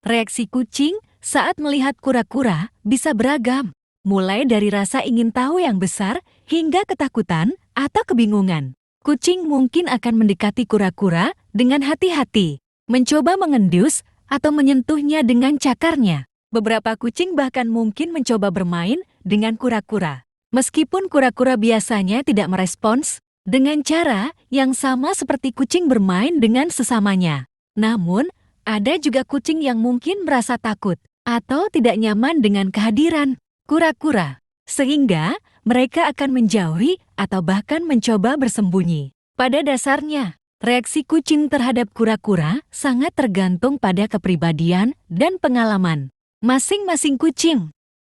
Reaksi kucing saat melihat kura-kura bisa beragam, mulai dari rasa ingin tahu yang besar hingga ketakutan atau kebingungan. Kucing mungkin akan mendekati kura-kura dengan hati-hati, mencoba mengendus atau menyentuhnya dengan cakarnya. Beberapa kucing bahkan mungkin mencoba bermain dengan kura-kura. Meskipun kura-kura biasanya tidak merespons dengan cara yang sama seperti kucing bermain dengan sesamanya. Namun, ada juga kucing yang mungkin merasa takut atau tidak nyaman dengan kehadiran kura-kura, sehingga mereka akan menjauhi atau bahkan mencoba bersembunyi. Pada dasarnya, reaksi kucing terhadap kura-kura sangat tergantung pada kepribadian dan pengalaman masing-masing kucing.